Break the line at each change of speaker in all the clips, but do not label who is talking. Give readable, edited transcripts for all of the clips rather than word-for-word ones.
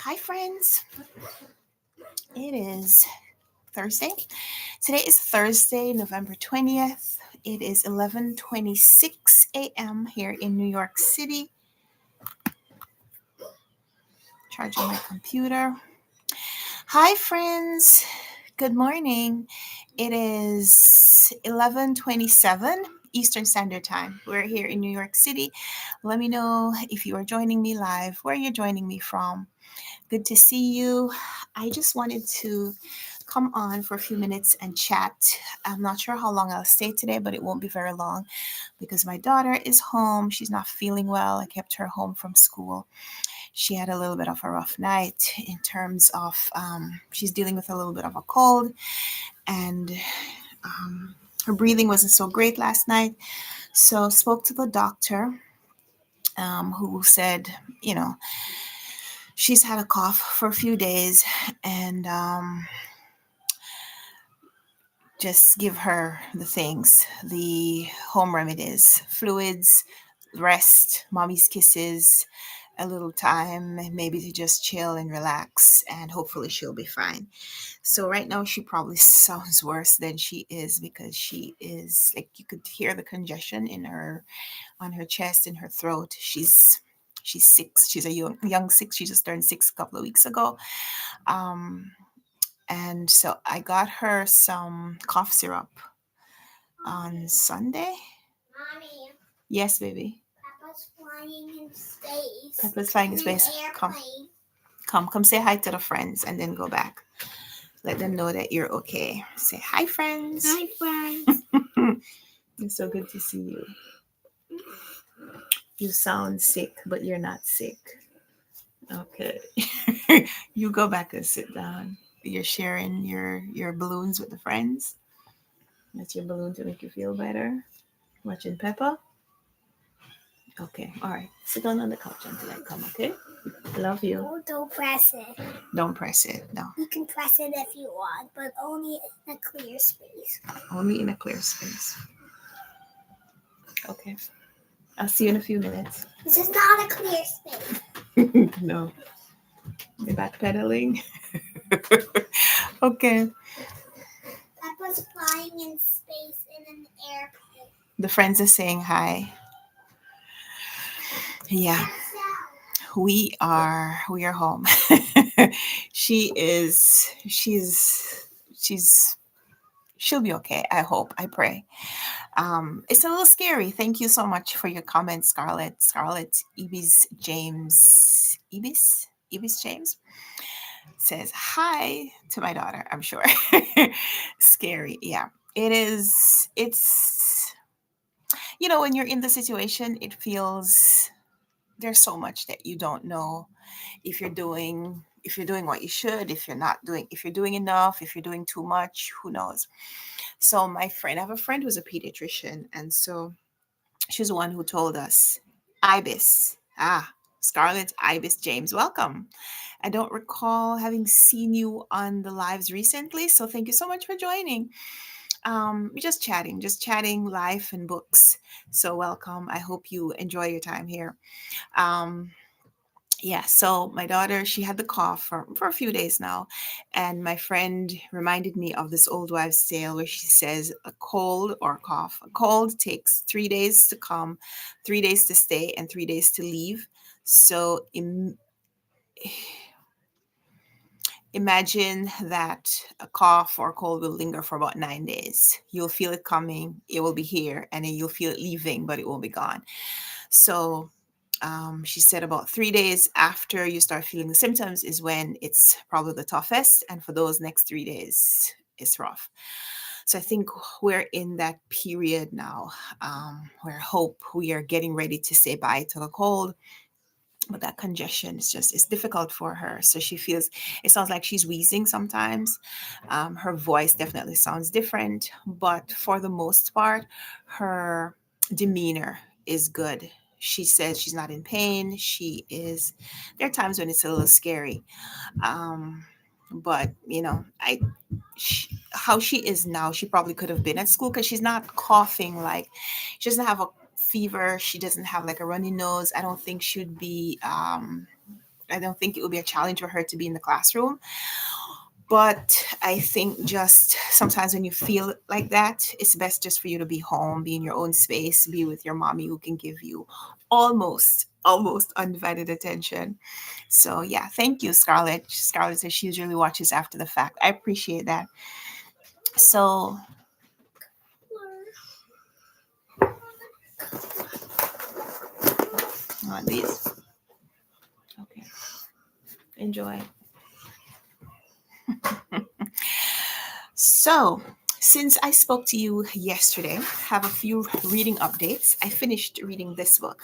Hi, friends. It is Thursday. Today is Thursday, November 20th. It is 11:26 a.m. here in New York City. Charging my computer. Hi, friends. Good morning. It is 11:27 Eastern Standard Time. We're here in New York City. Let me know if you are joining me live, where you're joining me from. Good to see you. I just wanted to come on for a few minutes and chat. I'm not sure how long I'll stay today, but it won't be very long because my daughter is home. She's not feeling well. I kept her home from school. She had a little bit of a rough night in terms of she's dealing with a little bit of a cold, and her breathing wasn't so great last night. So spoke to the doctor, who said, she's had a cough for a few days, and just give her the home remedies, fluids, rest, mommy's kisses, a little time, maybe to just chill and relax, and hopefully she'll be fine. So right now she probably sounds worse than she is because she is like, you could hear the congestion in her, on her chest, in her throat. She's 6. She's a young 6. She just turned 6 a couple of weeks ago. Um, and so I got her some cough syrup on Sunday.
Mommy,
Yes, baby.
Papa's flying in space.
Pepper's flying in
In an
space.
airplane.
Come say hi to the friends and then go back. Let them know that you're okay. Say hi, friends.
Hi, friends.
It's so good to see you. You sound sick, but you're not sick. Okay. You go back and sit down. You're sharing your balloons with the friends. That's your balloon to make you feel better. Watching Peppa. Okay. All right. Sit down on the couch until I come, okay? Love you.
Oh, don't press it.
Don't press it. No.
You can press it if you want, but only in a clear space.
Only in a clear space. Okay. I'll see you in a few minutes.
This is not a clear space.
No. You're backpedaling. Okay.
Papa's flying in space in an airplane.
The friends are saying hi. Yeah. We are home. She's she'll be okay. I hope. I pray. It's a little scary. Thank you so much for your comments, Scarlett. Scarlett Ebis James says hi to my daughter. I'm sure. Scary. Yeah, it is. It's, when you're in the situation, it feels there's so much that you don't know if you're doing what you should, if you're not doing, if you're doing enough, if you're doing too much, who knows. So I have a friend who's a pediatrician, and so she's the one who told us, Ibis. Scarlett Ibis James, welcome. I don't recall having seen you on the lives recently, so thank you so much for joining. We're just chatting life and books. So welcome. I hope you enjoy your time here. Um, yeah, so my daughter, she had the cough for a few days now. And my friend reminded me of this old wives' tale where she says a cold or a cough. A cold takes 3 days to come, 3 days to stay, and 3 days to leave. So imagine that a cough or a cold will linger for about 9 days. You'll feel it coming, it will be here, and then you'll feel it leaving, but it won't be gone. So she said about 3 days after you start feeling the symptoms is when it's probably the toughest. And for those next 3 days, it's rough. So I think we're in that period now, where I hope we are getting ready to say bye to the cold. But that congestion is it's difficult for her. So it sounds like she's wheezing sometimes. Her voice definitely sounds different. But for the most part, her demeanor is good. She says she's not in pain. There are times when it's a little scary. But, how she is now, she probably could have been at school because she's not coughing like, she doesn't have a fever. She doesn't have like a runny nose. I don't think she'd be I don't think it would be a challenge for her to be in the classroom. But I think just sometimes when you feel like that, it's best just for you to be home, be in your own space, be with your mommy who can give you almost undivided attention. So yeah, thank you, Scarlett. Scarlett says she usually watches after the fact. I appreciate that. So these, okay, enjoy. So, since I spoke to you yesterday, have a few reading updates. I finished reading this book.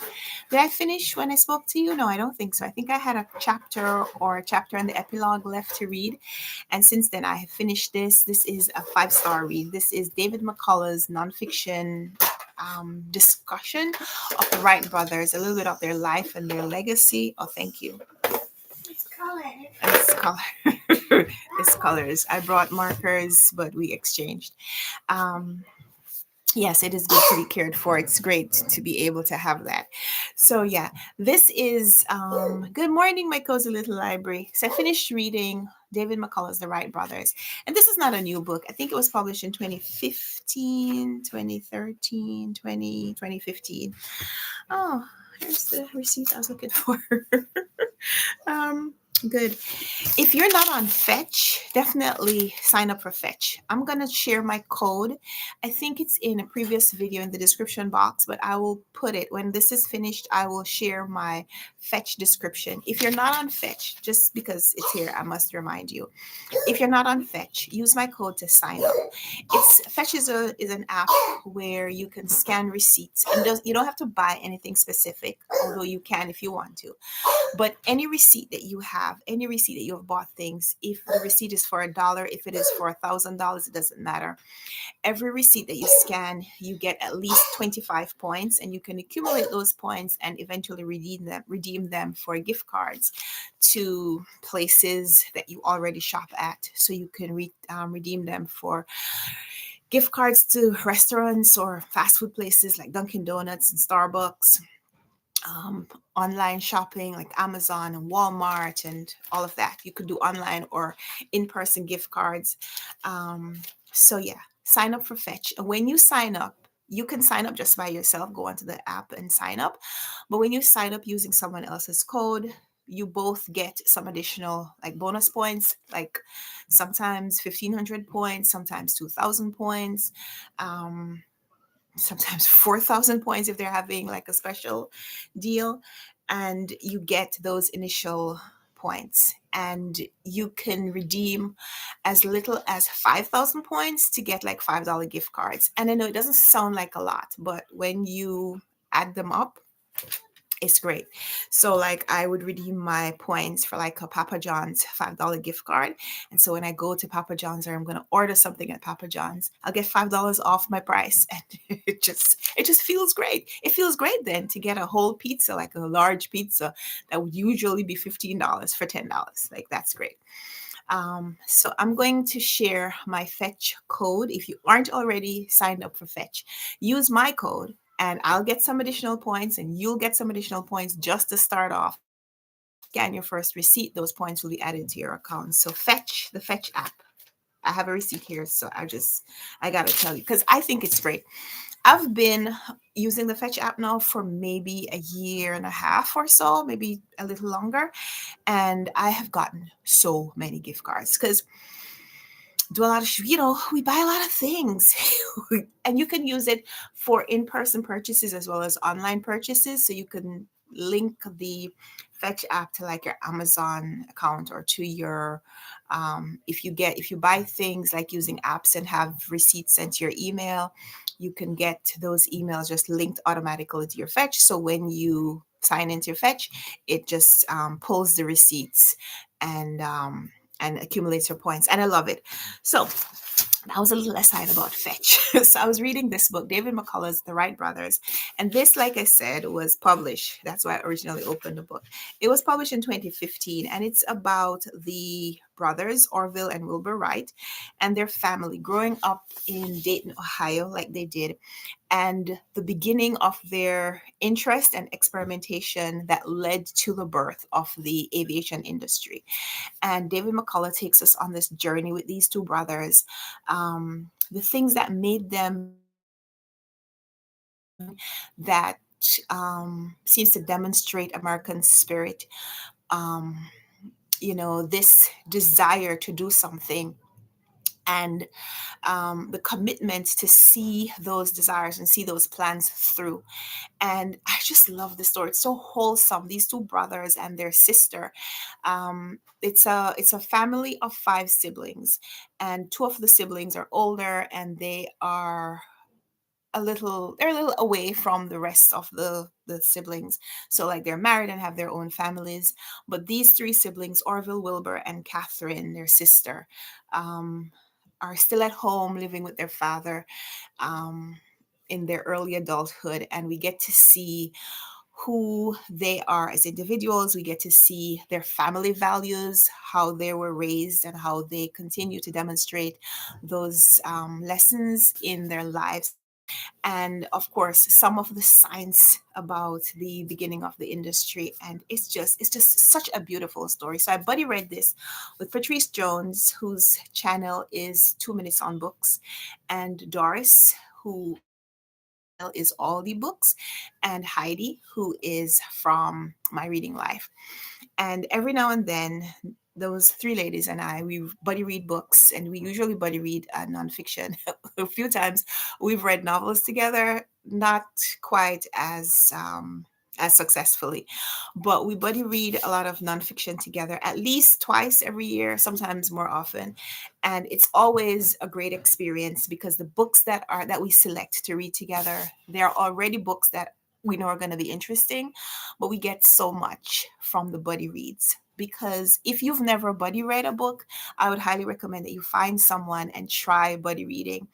Did I finish when I spoke to you? No, I don't think so. I think I had a chapter and the epilogue left to read. And since then, I have finished this. This is a 5-star read. This is David McCullough's nonfiction discussion of the Wright brothers, a little bit of their life and their legacy. Oh, thank you.
It's color.
It's color. It's colors. I brought markers, but we exchanged. Um, yes, it is good to be cared for. It's great to be able to have that. So yeah, this is good morning, my cozy little library. So I finished reading David McCullough's The Wright Brothers. And this is not a new book. I think it was published in 2015, 2013, 2015. Oh, here's the receipt I was looking for. um, good. If you're not on Fetch, definitely sign up for Fetch. I'm going to share my code. I think it's in a previous video in the description box, but I will put it when this is finished. I will share my Fetch description. If you're not on Fetch, just because it's here, I must remind you. If you're not on Fetch, use my code to sign up. Fetch is an app where you can scan receipts and you don't have to buy anything specific, although you can if you want to. But any receipt that you have, any receipt that you have bought things, if the receipt is for $1, if it is for $1,000, it doesn't matter. Every receipt that you scan, you get at least 25 points, and you can accumulate those points and eventually redeem them for gift cards to places that you already shop at. So you can redeem them for gift cards to restaurants or fast food places like Dunkin' Donuts and Starbucks. Online shopping like Amazon and Walmart and all of that. You could do online or in-person gift cards. So yeah, sign up for Fetch. And when you sign up, you can sign up just by yourself, go onto the app and sign up. But when you sign up using someone else's code, you both get some additional like bonus points, like sometimes 1,500 points, sometimes 2,000 points. Sometimes 4,000 points if they're having like a special deal, and you get those initial points, and you can redeem as little as 5,000 points to get like $5 gift cards. And I know it doesn't sound like a lot, but when you add them up, it's great. So like I would redeem my points for like a Papa John's $5 gift card. And so when I go to Papa John's or I'm going to order something at Papa John's, I'll get $5 off my price. And it just feels great. It feels great then to get a whole pizza, like a large pizza that would usually be $15 for $10. Like that's great. So I'm going to share my Fetch code. If you aren't already signed up for Fetch, use my code and I'll get some additional points and you'll get some additional points just to start off. Scan your first receipt. Those points will be added to your account. So Fetch, the Fetch app. I have a receipt here, so I got to tell you because I think it's great. I've been using the Fetch app now for maybe a year and a half or so, maybe a little longer. And I have gotten so many gift cards because do a lot of, we buy a lot of things. And you can use it for in-person purchases as well as online purchases. So you can link the Fetch app to like your Amazon account or to your, if you buy things like using apps and have receipts sent to your email, you can get those emails just linked automatically to your Fetch. So when you sign into your Fetch, it just pulls the receipts and accumulates your points. And I love it. So that was a little aside about Fetch. So I was reading this book, David McCullough's The Wright Brothers. And this, like I said, was published. That's why I originally opened the book. It was published in 2015, and it's about the brothers, Orville and Wilbur Wright, and their family growing up in Dayton, Ohio, like they did, and the beginning of their interest and experimentation that led to the birth of the aviation industry. And David McCullough takes us on this journey with these two brothers, the things that made them that seems to demonstrate American spirit. Um, this desire to do something, and the commitment to see those desires and see those plans through. And I just love the story. It's so wholesome. These two brothers and their sister. It's a family of five siblings, and two of the siblings are older, and they're a little away from the rest of the siblings. So like they're married and have their own families. But these three siblings, Orville, Wilbur, and Catherine, their sister, um, are still at home living with their father, um, in their early adulthood, and we get to see who they are as individuals. We get to see their family values, how they were raised, and how they continue to demonstrate those lessons in their lives. And of course, some of the science about the beginning of the industry. And it's just such a beautiful story. So I buddy read this with Patrice Jones, whose channel is 2 Minutes on Books, and Doris, who is all the books, and Heidi, who is from My Reading Life. And every now and then, those three ladies and I, we buddy read books, and we usually buddy read nonfiction. A few times we've read novels together, not quite as successfully, but we buddy read a lot of nonfiction together at least twice every year, sometimes more often. And it's always a great experience because the books that we select to read together, they're already books that we know are going to be interesting, but we get so much from the buddy reads. Because if you've never buddy read a book, I would highly recommend that you find someone and try buddy reading.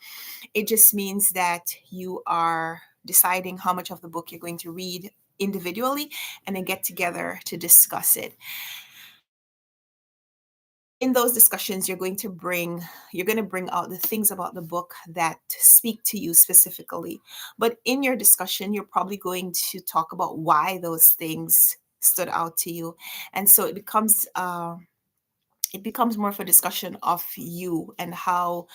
It just means that you are deciding how much of the book you're going to read individually and then get together to discuss it. In those discussions, you're going to bring out the things about the book that speak to you specifically. But in your discussion, you're probably going to talk about why those things stood out to you. And so it becomes more of a discussion of you and how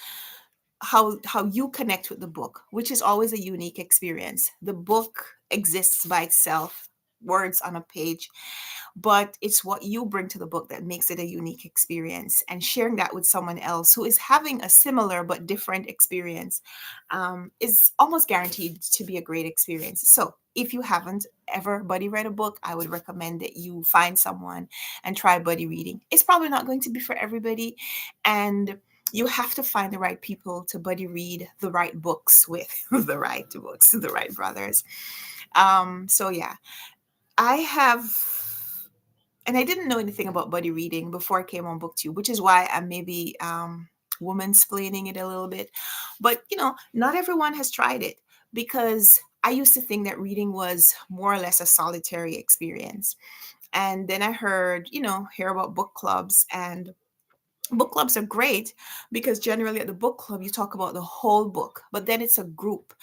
you connect with the book, which is always a unique experience. The book exists by itself, words on a page, but it's what you bring to the book that makes it a unique experience. And sharing that with someone else who is having a similar but different experience is almost guaranteed to be a great experience. So if you haven't ever buddy read a book, I would recommend that you find someone and try buddy reading. It's probably not going to be for everybody, and you have to find the right people to buddy read the right books with, the right books, the right brothers. So yeah, I have, and I didn't know anything about buddy reading before I came on BookTube, which is why I'm maybe woman splaining it a little bit. But not everyone has tried it, because I used to think that reading was more or less a solitary experience. And then I hear about book clubs, and book clubs are great because generally at the book club you talk about the whole book, but then it's a group.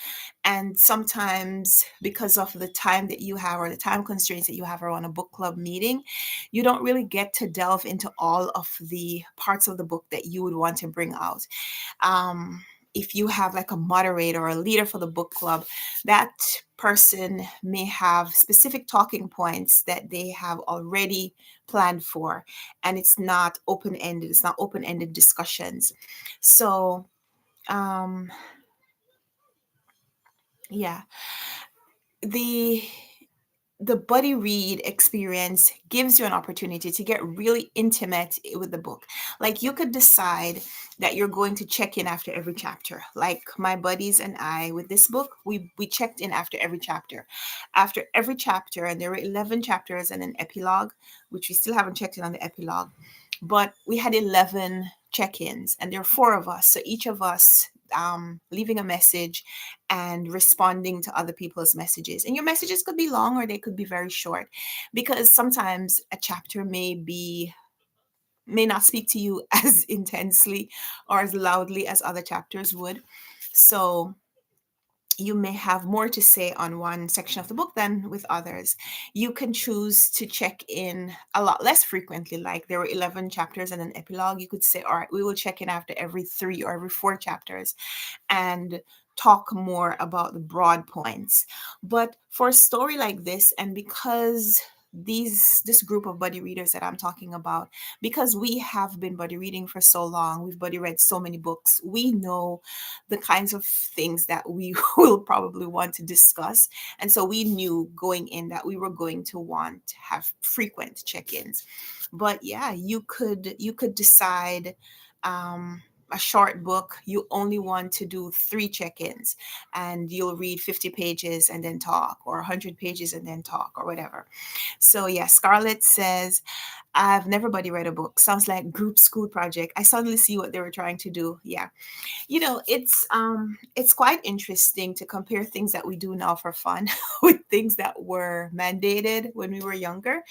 And sometimes, because of the time that you have or the time constraints that you have around a book club meeting, you don't really get to delve into all of the parts of the book that you would want to bring out. If you have like a moderator or a leader for the book club, that person may have specific talking points that they have already planned for, and it's not open ended discussions. So um yeah, the the buddy read experience gives you an opportunity to get really intimate with the book. Like, you could decide that you're going to check in after every chapter. Like my buddies and I with this book, we checked in after every chapter. After every chapter, and there were 11 chapters and an epilogue, which we still haven't checked in on the epilogue, but we had 11 check-ins, and there are four of us. So each of us leaving a message and responding to other people's messages. And your messages could be long or they could be very short, because sometimes a chapter may be may not speak to you as intensely or as loudly as other chapters would. So you may have more to say on one section of the book than with others. You can choose to check in a lot less frequently, like there were 11 chapters and an epilogue. You could say, all right, we will check in after every 3 or every 4 chapters and talk more about the broad points. But for a story like this, and because this group of buddy readers that I'm talking about, because we have been buddy reading for so long, we've buddy read so many books, we know the kinds of things that we will probably want to discuss. And so we knew going in that we were going to want to have frequent check-ins. But yeah, you could decide, a short book, you only want to do 3 check-ins, and you'll read 50 pages and then talk, or 100 pages and then talk, or whatever. So yeah, Scarlett says, I've never buddy read a book. Sounds like group school project. I suddenly see what they were trying to do. Yeah. It's quite interesting to compare things that we do now for fun with things that were mandated when we were younger,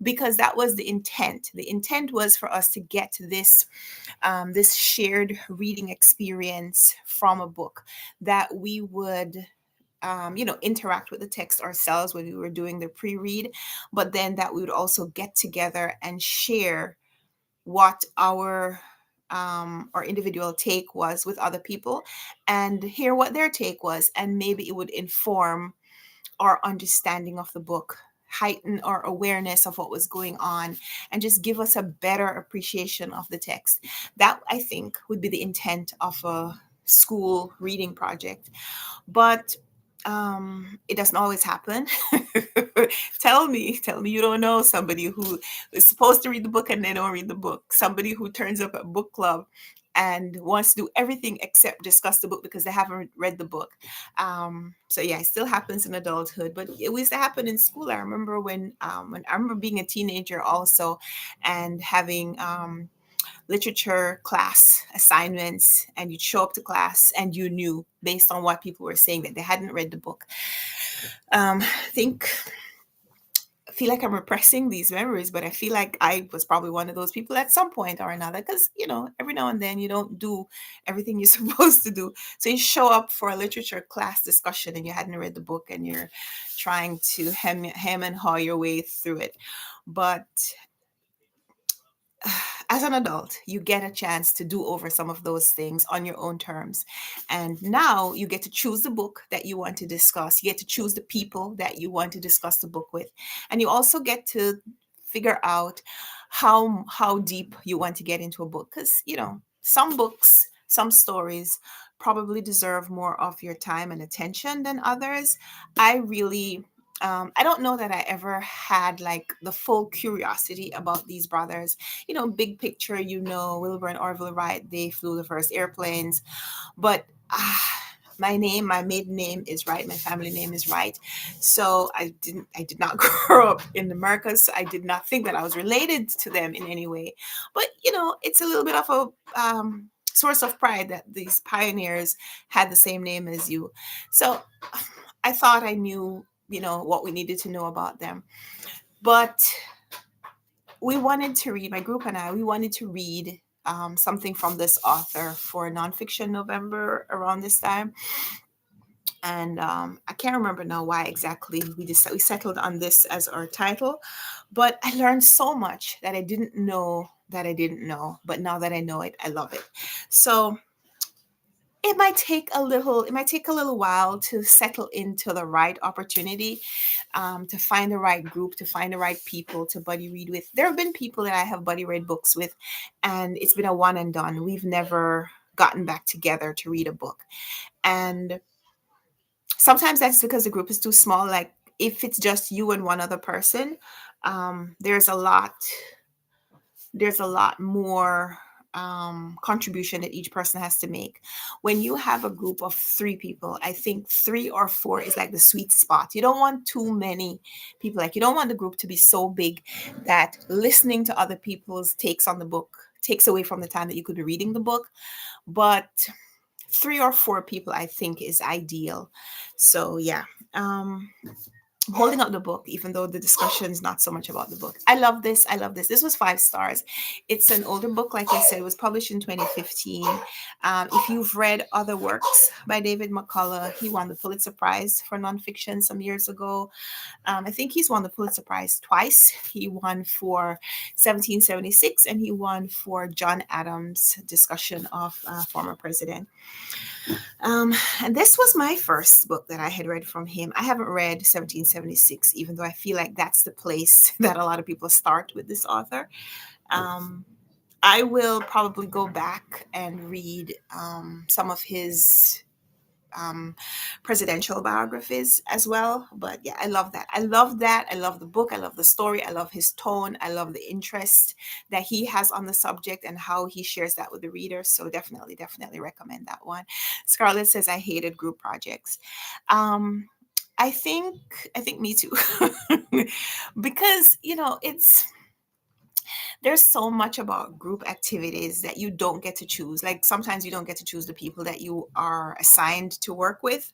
because that was the intent. The intent was for us to get this shared reading experience from a book, that we would interact with the text ourselves when we were doing the pre-read, but then that we would also get together and share what our individual take was with other people, and hear what their take was, and maybe it would inform our understanding of the book, heighten our awareness of what was going on, and just give us a better appreciation of the text. That, I think, would be the intent of a school reading project. But it doesn't always happen. Tell me you don't know somebody who is supposed to read the book and they don't read the book. Somebody who turns up at book club and wants to do everything except discuss the book because they haven't read the book. So yeah, it still happens in adulthood, but it used to happen in school. I remember when I remember being a teenager also, and having literature class assignments, and you'd show up to class and you knew based on what people were saying that they hadn't read the book. I feel like I'm repressing these memories, but I feel like I was probably one of those people at some point or another, because every now and then you don't do everything you're supposed to do. So you show up for a literature class discussion and you hadn't read the book, and you're trying to hem and haw your way through it. But as an adult, you get a chance to do over some of those things on your own terms. And now you get to choose the book that you want to discuss. You get to choose the people that you want to discuss the book with. And you also get to figure out how deep you want to get into a book, because some books, some stories probably deserve more of your time and attention than others. I don't know that I ever had like the full curiosity about these brothers. Big picture, Wilbur and Orville Wright, they flew the first airplanes. But my maiden name is Wright. My family name is Wright. So I did not grow up in America. So I did not think that I was related to them in any way. But, it's a little bit of a source of pride that these pioneers had the same name as you. So I thought I knew, what we needed to know about them. But my group and I, we wanted to read something from this author for Nonfiction November around this time. And I can't remember now why exactly we settled on this as our title, but I learned so much that I didn't know that I didn't know. But now that I know it, I love it. So it might take a little while to settle into the right opportunity, to find the right group, to find the right people to buddy read with. There have been people that I have buddy read books with, and it's been a one and done. We've never gotten back together to read a book. And sometimes that's because the group is too small. Like if it's just you and one other person, there's a lot more contribution that each person has to make. When you have a group of 3 people, I think 3 or 4 is like the sweet spot. You don't want too many people. Like you don't want the group to be so big that listening to other people's takes on the book takes away from the time that you could be reading the book. But 3 or 4 people, I think, is ideal. So yeah. I'm holding up the book, even though the discussion is not so much about the book. I love this. I love this. This was 5 stars. It's an older book, like I said, it was published in 2015. If you've read other works by David McCullough, he won the Pulitzer Prize for nonfiction some years ago. I think he's won the Pulitzer Prize twice. He won for 1776 and he won for John Adams' discussion of former president. Um, and this was my first book that I had read from him. I haven't read 1776, even though I feel like that's the place that a lot of people start with this author. Um, I will probably go back and read some of his um, presidential biographies as well. But yeah, I love that. I love that. I love the book. I love the story. I love his tone. I love the interest that he has on the subject and how he shares that with the reader. So definitely, definitely recommend that one. Scarlett says, I hated group projects. Um, I think me too. Because, there's so much about group activities that you don't get to choose. Like sometimes you don't get to choose the people that you are assigned to work with.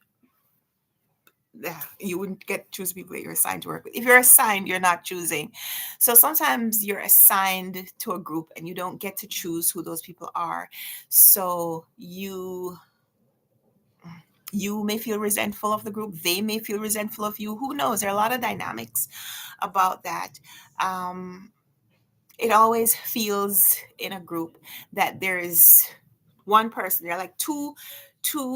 Yeah, you wouldn't get to choose the people that you're assigned to work with. If you're assigned, you're not choosing. So sometimes you're assigned to a group and you don't get to choose who those people are. So you may feel resentful of the group. They may feel resentful of you. Who knows? There are a lot of dynamics about that. Um, it always feels in a group that there is one person. There are like two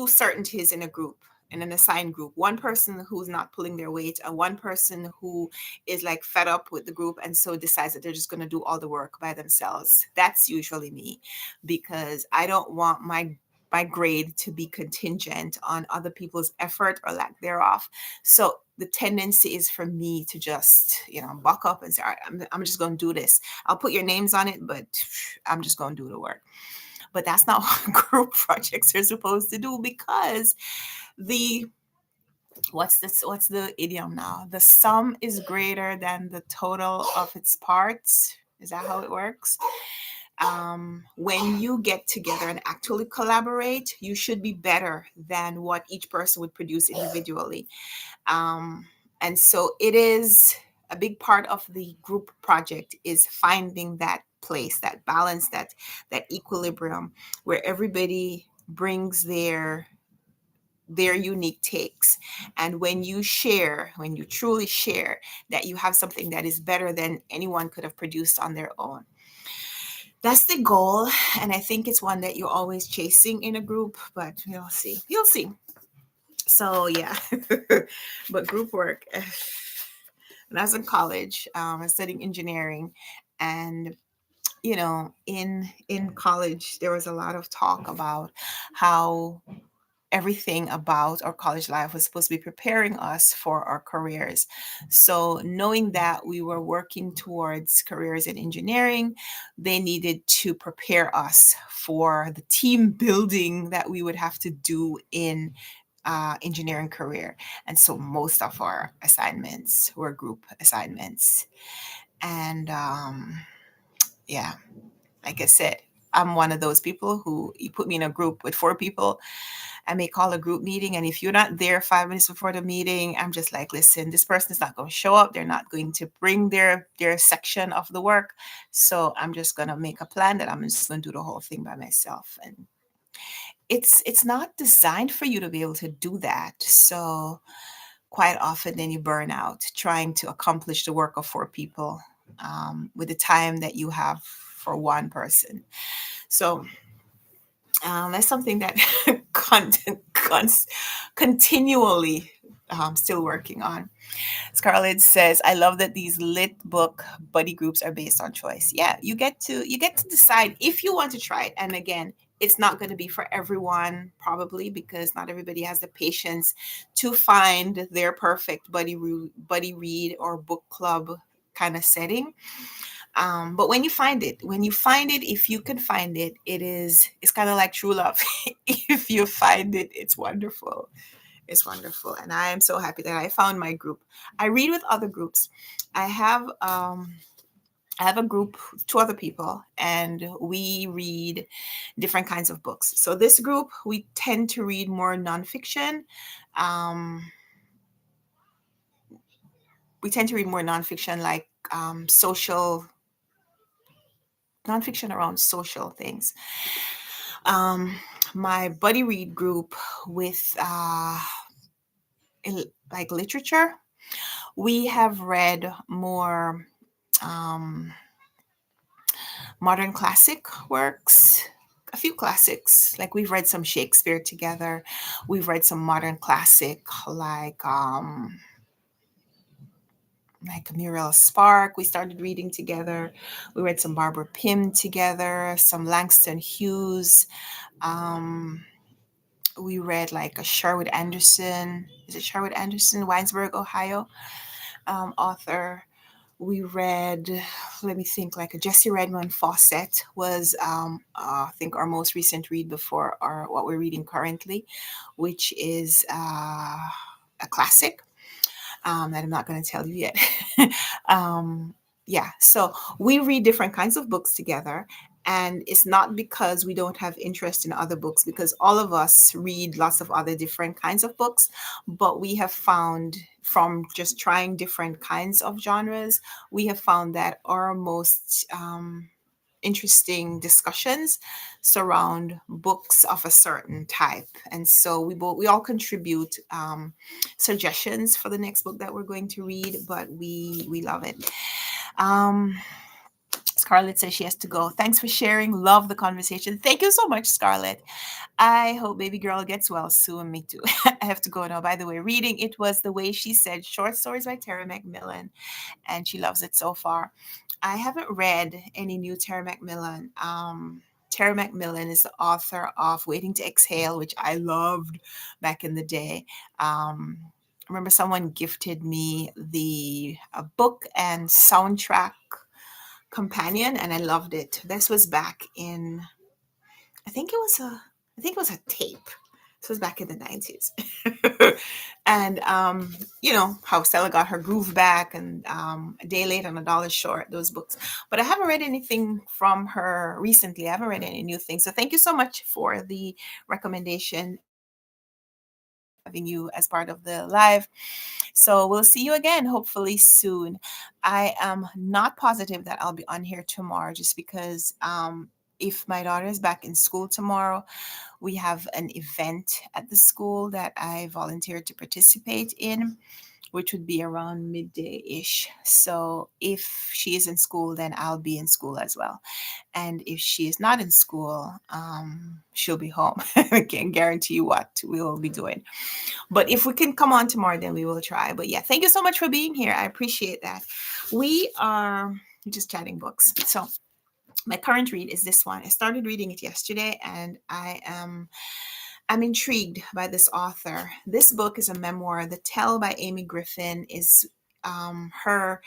certainties in a group, in an assigned group. One person who's not pulling their weight, and one person who is like fed up with the group and so decides that they're just going to do all the work by themselves. That's usually me, because I don't want my grade to be contingent on other people's effort or lack thereof. So the tendency is for me to just, buck up and say, all right, I'm just going to do this. I'll put your names on it, but I'm just going to do the work. But that's not what group projects are supposed to do, because the what's the idiom now? The sum is greater than the total of its parts. Is that how it works? When you get together and actually collaborate, you should be better than what each person would produce individually. Um, and so it is a big part of the group project is finding that place, that balance, that equilibrium where everybody brings their unique takes. And when you truly share, that you have something that is better than anyone could have produced on their own. That's the goal, and I think it's one that you're always chasing in a group, but you'll see. So yeah. But group work, when I was in college, I was studying engineering, and in college there was a lot of talk about how everything about our college life was supposed to be preparing us for our careers. So, knowing that we were working towards careers in engineering, they needed to prepare us for the team building that we would have to do in engineering career. And so, most of our assignments were group assignments. And yeah, like I said, I'm one of those people who you put me in a group with 4 people. I may call a group meeting, and if you're not there 5 minutes before the meeting, I'm just like, listen, this person is not going to show up. They're not going to bring their section of the work. So I'm just going to make a plan that I'm just going to do the whole thing by myself. And it's not designed for you to be able to do that. So quite often then you burn out trying to accomplish the work of 4 people with the time that you have for one person. So that's something that con- con- continually still working on. Scarlett says, "I love that these lit book buddy groups are based on choice." Yeah, you get to decide if you want to try it. And again, it's not going to be for everyone, probably, because not everybody has the patience to find their perfect buddy read or book club kind of setting. But when you find it, if you can find it, it's kind of like true love. If you find it, it's wonderful. It's wonderful, and I am so happy that I found my group. I read with other groups. I have I have a group with 2 other people, and we read different kinds of books. So this group, we tend to read more nonfiction. Um, we tend to read more nonfiction, like social nonfiction around social things. Um, my buddy read group with like literature, we have read more um, modern classic works, a few classics. Like we've read some Shakespeare together. We've read some modern classic like Muriel Spark. We started reading together. We read some Barbara Pym together, some Langston Hughes. Um, we read like a Sherwood Anderson. Is it Sherwood Anderson, Winesburg, Ohio, author? We read, let me think, like a Jesse Redmond Fawcett was, I think, our most recent read before our what we're reading currently, which is a classic that I'm not going to tell you yet. um, yeah, so we read different kinds of books together. And it's not because we don't have interest in other books, because all of us read lots of other different kinds of books. But we have found from just trying different kinds of genres, we have found that our most interesting discussions surround books of a certain type. And so we all contribute suggestions for the next book that we're going to read, but we love it. um Scarlett says she has to go. Thanks for sharing. Love the conversation. Thank you so much, Scarlett. I hope baby girl gets well soon. Me too. I have to go now. By the way, reading it was The Way She Said, short stories by Terry McMillan, and she loves it so far. I haven't read any new Terry McMillan. Terry McMillan is the author of Waiting to Exhale, which I loved back in the day. I remember someone gifted me the a book and soundtrack companion, and I loved it. This was back in, I think it was a, I think it was a tape. This was back in the 90s. And you know how Stella got her groove back, and A Day Late and a Dollar Short, those books. But I haven't read anything from her recently. I haven't read any new things. So thank you so much for the recommendation, and having you as part of the live. So we'll see you again, hopefully soon. I am not positive that I'll be on here tomorrow, just because if my daughter is back in school tomorrow, we have an event at the school that I volunteered to participate in, which would be around midday ish. So if she is in school, then I'll be in school as well. And if she is not in school, she'll be home. I can't guarantee you what we will be doing. But if we can come on tomorrow, then we will try. But yeah, thank you so much for being here. I appreciate that. We are just chatting books. So my current read is this one. I started reading it yesterday, and I'm intrigued by this author. This book is a memoir. The Tell by Amy Griffin is her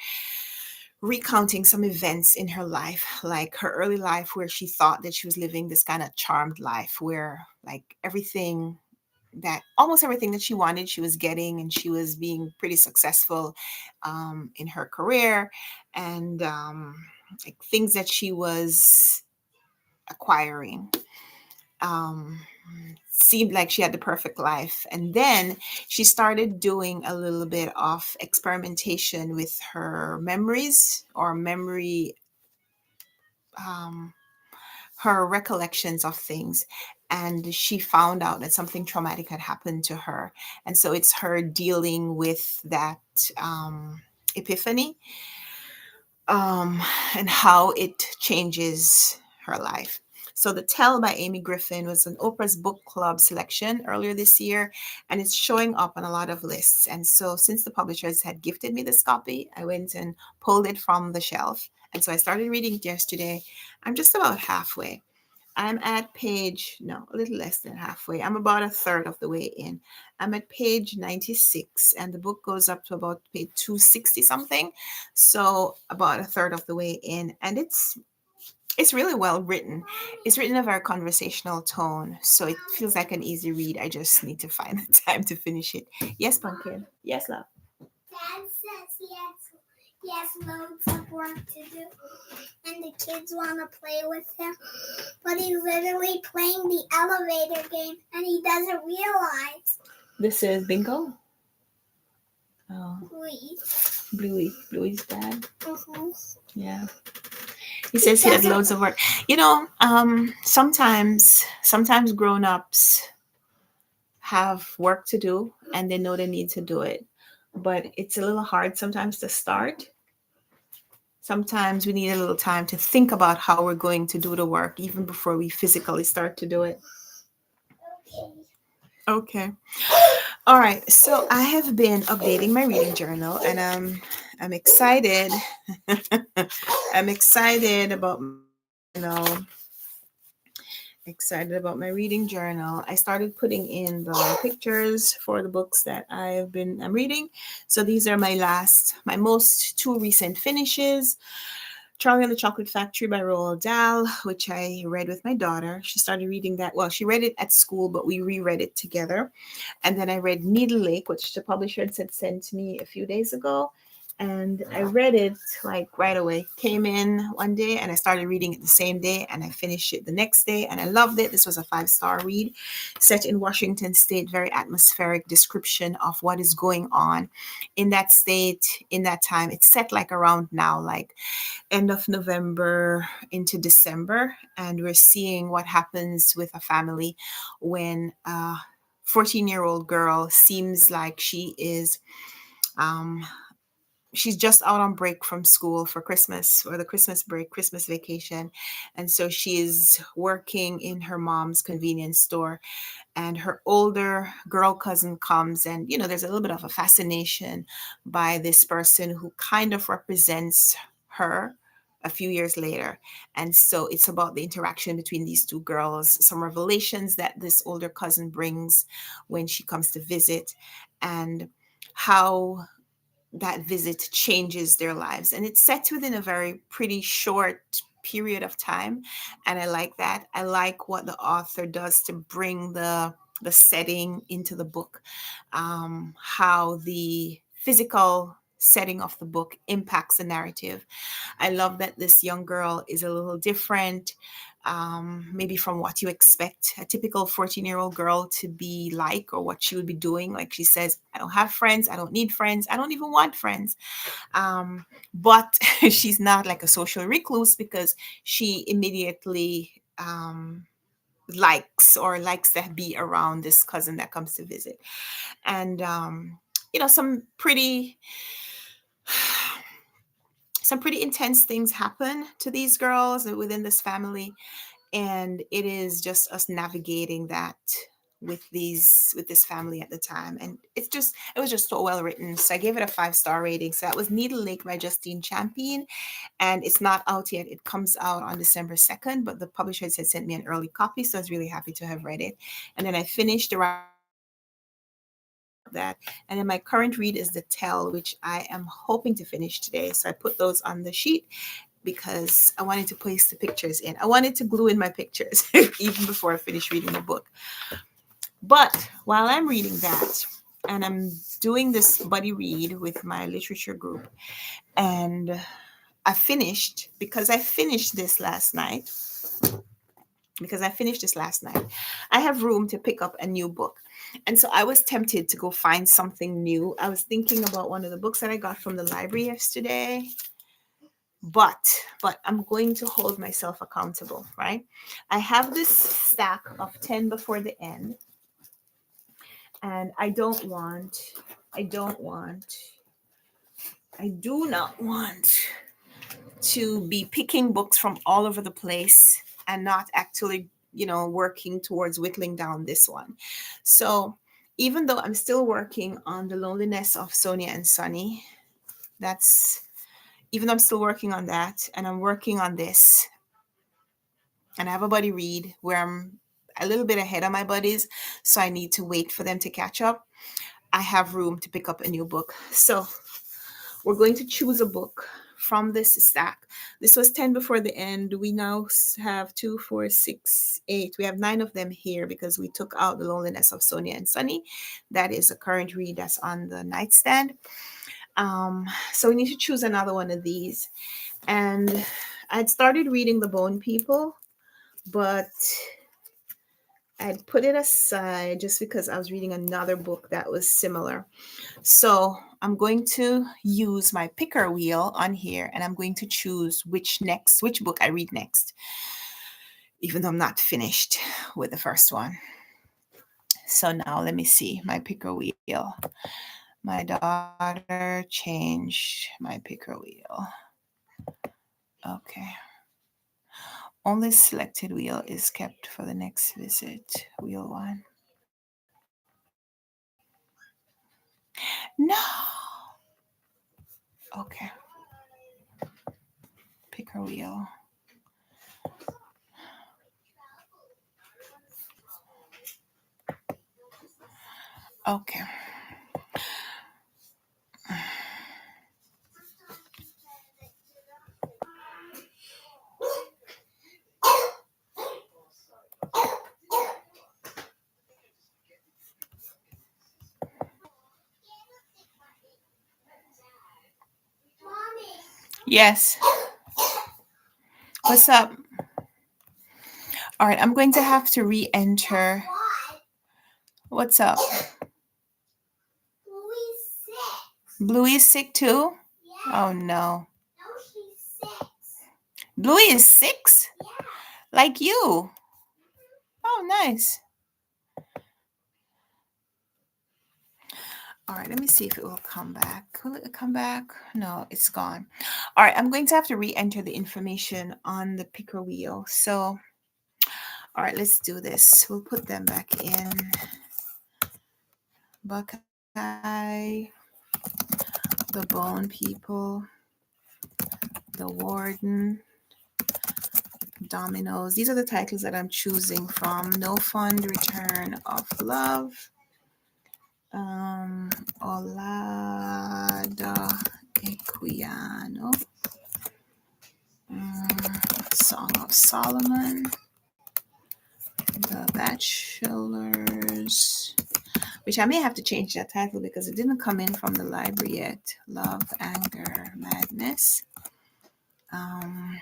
recounting some events in her life, like her early life, where she thought that she was living this kind of charmed life where like everything that almost everything that she wanted she was getting, and she was being pretty successful in her career, and like things that she was acquiring um, seemed like she had the perfect life. And then she started doing a little bit of experimentation with her memories, or um, her recollections of things. And she found out that something traumatic had happened to her. And so it's her dealing with that epiphany, um, and how it changes her life. So, The Tell by Amy Griffin was an Oprah's Book Club selection earlier this year, and it's showing up on a lot of lists. And so, since the publishers had gifted me this copy, I went and pulled it from the shelf. And so, I started reading it yesterday. I'm just about halfway. I'm at page, no, a little less than halfway. I'm about a third of the way in. I'm at page 96, and the book goes up to about page 260 something. So about a third of the way in, and it's really well written. It's written in a very conversational tone, so it feels like an easy read. I just need to find the time to finish it. Yes, Pumpkin. Yes, love.
Dad says he has loads of work to do, and the kids want to play with him, but he's literally playing the elevator game, and he doesn't realize.
This is bingo. Oh.
Please.
Bluey's dad.
Mhm.
Yeah. He says he had
doesn't.
loads of work. Sometimes grown-ups have work to do and they know they need to do it. But it's a little hard sometimes to start. Sometimes we need a little time to think about how we're going to do the work even before we physically start to do it. Okay. All right. So I have been updating my reading journal and I'm excited. I'm excited about my reading journal. Excited about my reading journal. I started putting in the pictures for the books that I'm reading. So these are my most two recent finishes. Charlie and the Chocolate Factory by Roald Dahl, which I read with my daughter. She started reading that. Well, she read it at school, but we reread it together. And then I read Needle Lake, which the publisher had sent to me a few days ago. And I read it like right away. Came in one day and I started reading it the same day and I finished it the next day and I loved it. This was a 5-star read set in Washington State, very atmospheric description of what is going on in that state in that time. It's set like around now, like end of November into December, and we're seeing what happens with a family when a 14-year-old girl seems like um, she's just out on break from school for Christmas or the Christmas break, Christmas vacation. And so she is working in her mom's convenience store and her older girl cousin comes and there's a little bit of a fascination by this person who kind of represents her a few years later. And so it's about the interaction between these two girls, some revelations that this older cousin brings when she comes to visit, and how that visit changes their lives. And it's set within a very pretty short period of time. And I like that. I like what the author does to bring the setting into the book, how the physical setting of the book impacts the narrative. I love that this young girl is a little different, maybe from what you expect a typical 14-year-old girl to be like, or what she would be doing. Like she says, I don't have friends, I don't need friends, I don't even want friends. But she's not like a social recluse because she immediately likes to be around this cousin that comes to visit. And some pretty intense things happen to these girls within this family, and it is just us navigating that with this family at the time. And it was just so well written, so I gave it a 5-star rating. So that was Needle Lake by Justine Champion, and it's not out yet. It comes out on December 2nd, but the publisher had sent me an early copy, so I was really happy to have read it. And then I finished the Rise of the Runwright series, so I finished up that. And then my current read is The Tell, which I am hoping to finish today, so I put those on the sheet because I wanted to place the pictures in. I wanted to glue in my pictures even before I finish reading the book. But while I'm reading that, and I'm doing this buddy read with my literature group, and I finished this last night, I have room to pick up a new book. And so I was tempted to go find something new. I was thinking about one of the books that I got from the library yesterday, but I'm going to hold myself accountable, right? I have this stack of 10 before the end, and I don't want I do not want to be picking books from all over the place and not actually, working towards whittling down this one. So, even though I'm still working on The Loneliness of Sonia and Sunny, that's even though I'm still working on that and I'm working on this, and I have a buddy read where I'm a little bit ahead of my buddies, so I need to wait for them to catch up. I have room to pick up a new book. So we're going to choose a book from this stack. This was 10 before the end. We now have 2, 4, 6, 8. We have 9 of them here because we took out The Loneliness of Sonia and Sunny. That is a current read that's on the nightstand. So we need to choose another one of these. And I'd started reading The Bone People, but I'd put it aside just because I was reading another book that was similar. So I'm going to use my picker wheel on here and I'm going to choose which book I read next, even though I'm not finished with the first one. So now let me see my picker wheel. My daughter changed my picker wheel. Okay. Only selected wheel is kept for the next visit. Wheel one. No. Okay. Picker wheel. Okay. Yes. What's up? All right, I'm going to have to re-enter. What's up? Bluey is sick too? Oh no. Bluey is 6? Like you. Oh, nice. All right, let me see if it will come back. Will it come back? No, it's gone. All right, I'm going to have to re-enter the information on the picker wheel. So, all right, let's do this. We'll put them back in. Buckeye, the Bone People, the Warden, Dominoes. These are the titles that I'm choosing from. No Fund, Return of Love, Olada Equiano, Song of Solomon, The Bachelors, which I may have to change that title because it didn't come in from the library yet. Love, Anger, Madness. I'm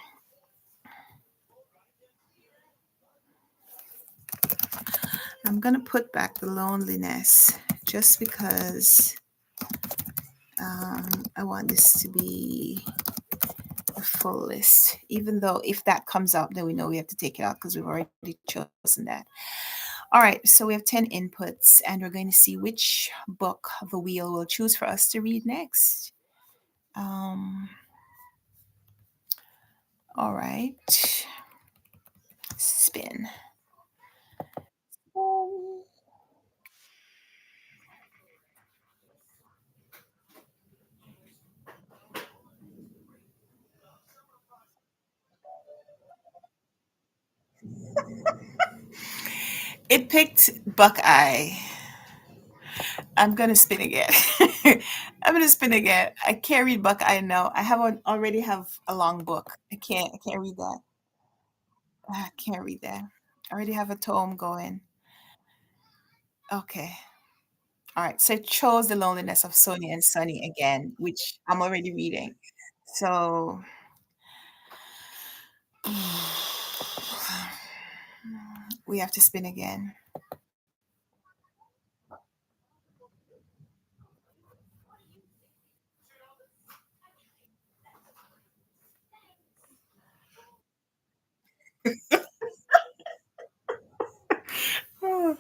going to put back the loneliness just because I want this to be a full list. Even though if that comes up, then we know we have to take it out because we've already chosen that. All right, so we have 10 inputs and we're going to see which book the wheel will choose for us to read next. Um, all right, spin. It picked Buckeye. I'm gonna spin again. I'm gonna spin again. I can't read Buckeye now. I already have a long book. I can't read that. I can't read that. I already have a tome going. Okay. All right. So I chose The Loneliness of Sonia and Sunny again, which I'm already reading. So we have to spin again. Oh,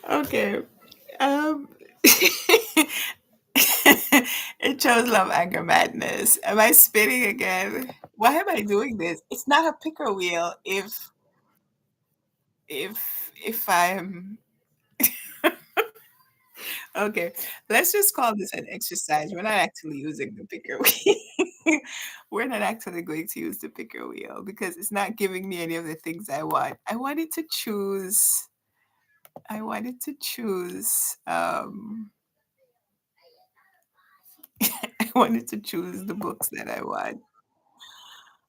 okay. Um it chose Love, Anger, Madness. Am I spinning again? Why am I doing this? It's not a picker wheel if I'm okay. Let's just call this an exercise. We're not actually using the picker wheel. We're not actually going to use the picker wheel because it's not giving me any of the things I want. I wanted to choose I wanted to choose the books that I want.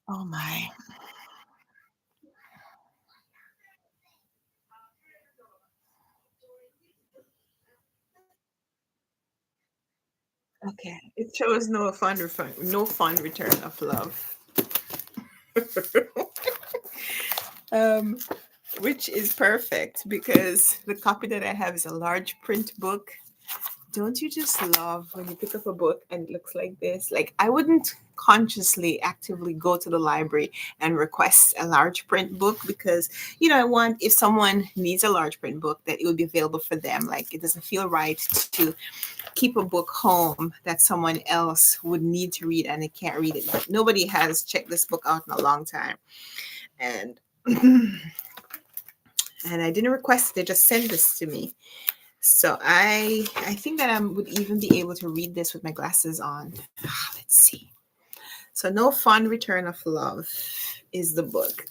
Oh my. Okay. It shows no fun return of love. um which is perfect because the copy that I have is a large print book. Don't you just love when you pick up a book and it looks like this? Like, I wouldn't consciously actively go to the library and request a large print book because, I want, if someone needs a large print book, that it would be available for them. Like, it doesn't feel right to keep a book home that someone else would need to read and they can't read it. But nobody has checked this book out in a long time. And and I didn't request it, they just sent this to me. So I think that I would even be able to read this with my glasses on. Let's see. So No Fun Return of Love is the book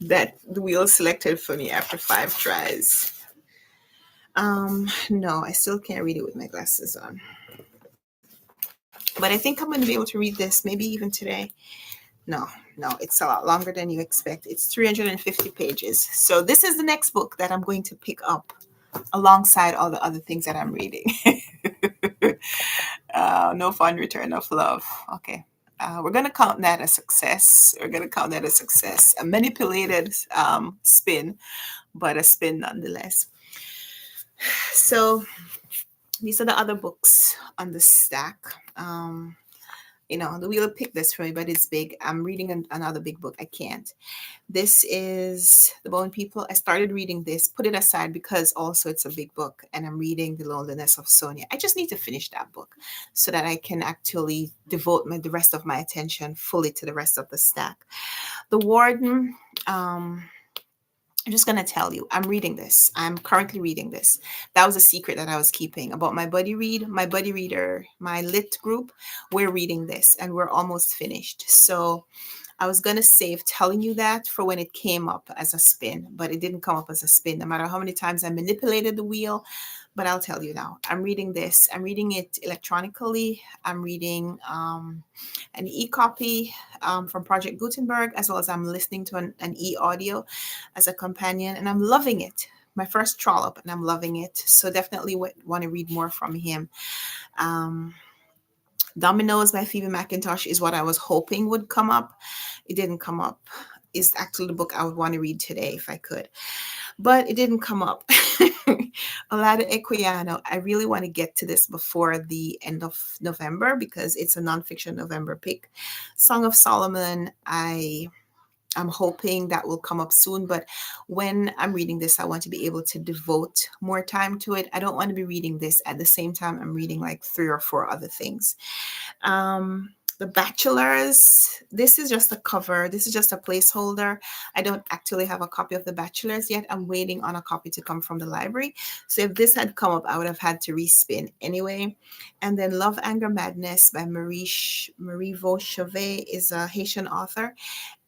that the wheel selected for me after 5 tries. No, I still can't read it with my glasses on. But I think I'm going to be able to read this maybe even today. No, it's a lot longer than you expect. It's 350 pages. So this is the next book that I'm going to pick up alongside all the other things that I'm reading. No Fun Return of Love. Okay. We're going to count that a success. We're going to count that a success. A manipulated spin, but a spin nonetheless. So these are the other books on the stack. The wheel picked this for me, but it's big. I'm reading another big book. I can't. This is The Bone People. I started reading this, put it aside because also it's a big book, and I'm reading The Loneliness of Sonia. I just need to finish that book so that I can actually devote the rest of my attention fully to the rest of the stack. The Warden. I'm just going to tell you, I'm reading this. I'm currently reading this. That was a secret that I was keeping about my buddy read. My buddy reader, my lit group, we're reading this and we're almost finished. So I was going to save telling you that for when it came up as a spin, but it didn't come up as a spin, no matter how many times I manipulated the wheel. But I'll tell you now, I'm reading this. I'm reading it electronically. I'm reading an e-copy from Project Gutenberg, as well as I'm listening to an e-audio as a companion, and I'm loving it. My first trollop, and I'm loving it. So definitely want to read more from him. Dominoes by Phoebe McIntosh is what I was hoping would come up. It didn't come up. It's actually the book I would want to read today if I could, but it didn't come up. Olada Equiano, I really want to get to this before the end of November because it's a nonfiction November pick. Song of Solomon, I'm hoping that will come up soon, but when I'm reading this, I want to be able to devote more time to it. I don't want to be reading this at the same time I'm reading like 3 or 4 other things. The Bachelors, this is just a cover. This is just a placeholder. I don't actually have a copy of The Bachelors yet. I'm waiting on a copy to come from the library. So if this had come up, I would have had to respin anyway. And then Love, Anger, Madness by Marie Vauchevet is a Haitian author.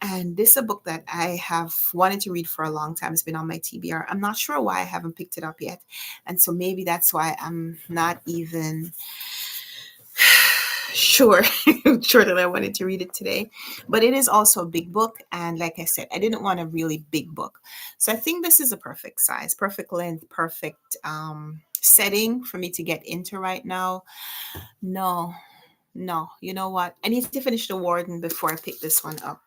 And this is a book that I have wanted to read for a long time. It's been on my TBR. I'm not sure why I haven't picked it up yet. And so maybe that's why I'm not even sure that I wanted to read it today. But it is also a big book. And like I said, I didn't want a really big book. So I think this is a perfect size, perfect length, perfect setting for me to get into right now. No, you know what? I need to finish The Warden before I pick this one up.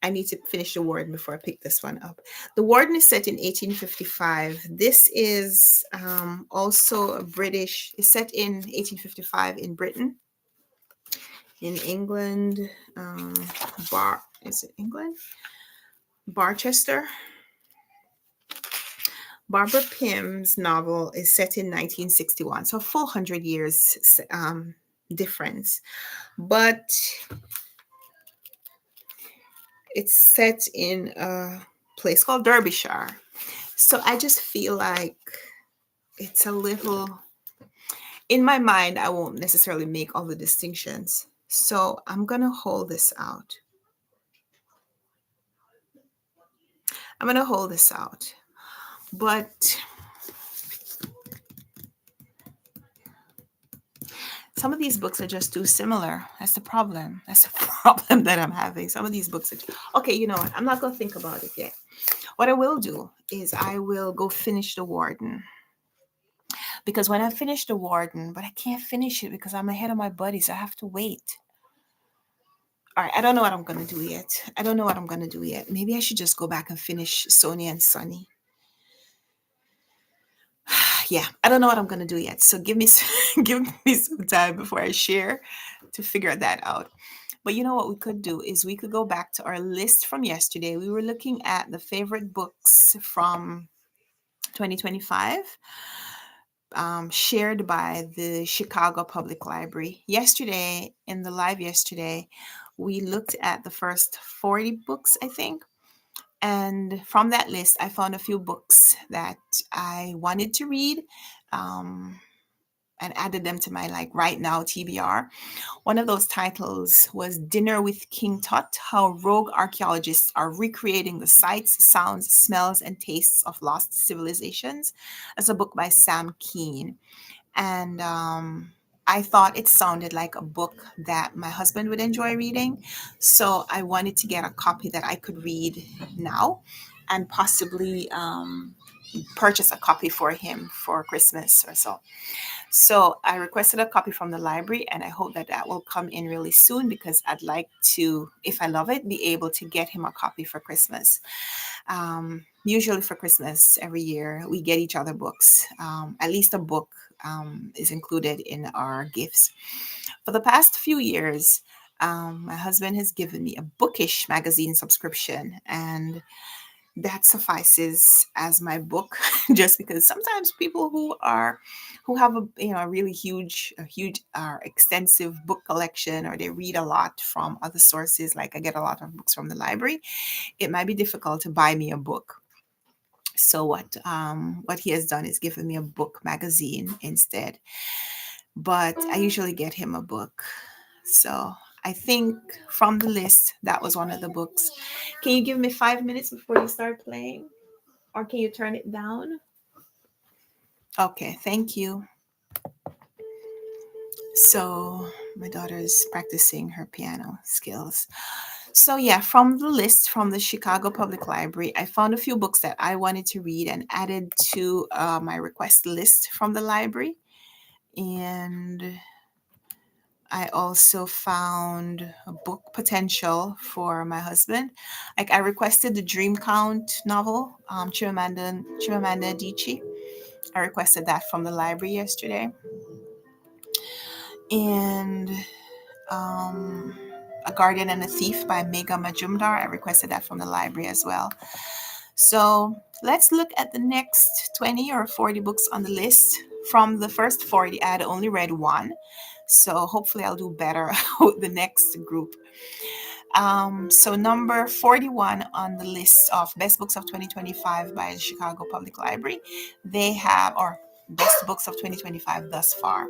I need to finish The Warden before I pick this one up. The Warden is set in 1855. This is also a British, it's set in 1855 in Britain. In England, is it England? Barchester. Barbara Pym's novel is set in 1961, so a full 100 years difference. But it's set in a place called Derbyshire. So I just feel like it's a little, in my mind, I won't necessarily make all the distinctions. So I'm going to hold this out. But some of these books are just too similar. That's the problem. That's the problem that I'm having. Some of these books are okay, you know what? I'm not going to think about it yet. What I will do is I will go finish The Warden. Because when I finish The Warden, but I can't finish it because I'm ahead of my buddies. I have to wait. All right, I don't know what I'm going to do yet. Maybe I should just go back and finish Sonia and Sunny. Yeah, I don't know what I'm gonna do yet. So give me some time before I share to figure that out. But you know what we could do is we could go back to our list from yesterday. We were looking at the favorite books from 2025, shared by the Chicago Public Library. Yesterday, in the live yesterday, we looked at the first 40 books, I think. And from that list, I found a few books that I wanted to read. Um, and added them to my like right now TBR. One of those titles was Dinner with King Tut: How Rogue Archaeologists Are Recreating the Sights, Sounds, Smells, and Tastes of Lost Civilizations. That's a book by Sam Keen. And I thought it sounded like a book that my husband would enjoy reading. So I wanted to get a copy that I could read now and possibly purchase a copy for him for Christmas or so. So I requested a copy from the library, and I hope that that will come in really soon because I'd like to, if I love it, be able to get him a copy for Christmas. Usually for Christmas every year, we get each other books. At least a book is included in our gifts. For the past few years, my husband has given me a bookish magazine subscription, and that suffices as my book just because sometimes people who have a really huge extensive book collection, or they read a lot from other sources, like I get a lot of books from the library, it might be difficult to buy me a book. So what he has done is given me a book magazine instead, but I usually get him a book. So I think from the list that was one of the books. Can you give me 5 minutes before you start playing? Or can you turn it down? Okay, thank you. So, my daughter is practicing her piano skills. So, yeah, from the list from the Chicago Public Library, I found a few books that I wanted to read and added to my request list from the library. And I also found a book potential for my husband. Like I requested the Dream Count novel, Chimamanda Adichie. I requested that from the library yesterday. And um, A Guardian and a Thief by Megha Majumdar. I requested that from the library as well. So let's look at the next 20 or 40 books on the list. From the first 40, I had only read one. So hopefully I'll do better with the next group. So number 41 on the list of best books of 2025 by the Chicago Public Library, they have, or best books of 2025 thus far.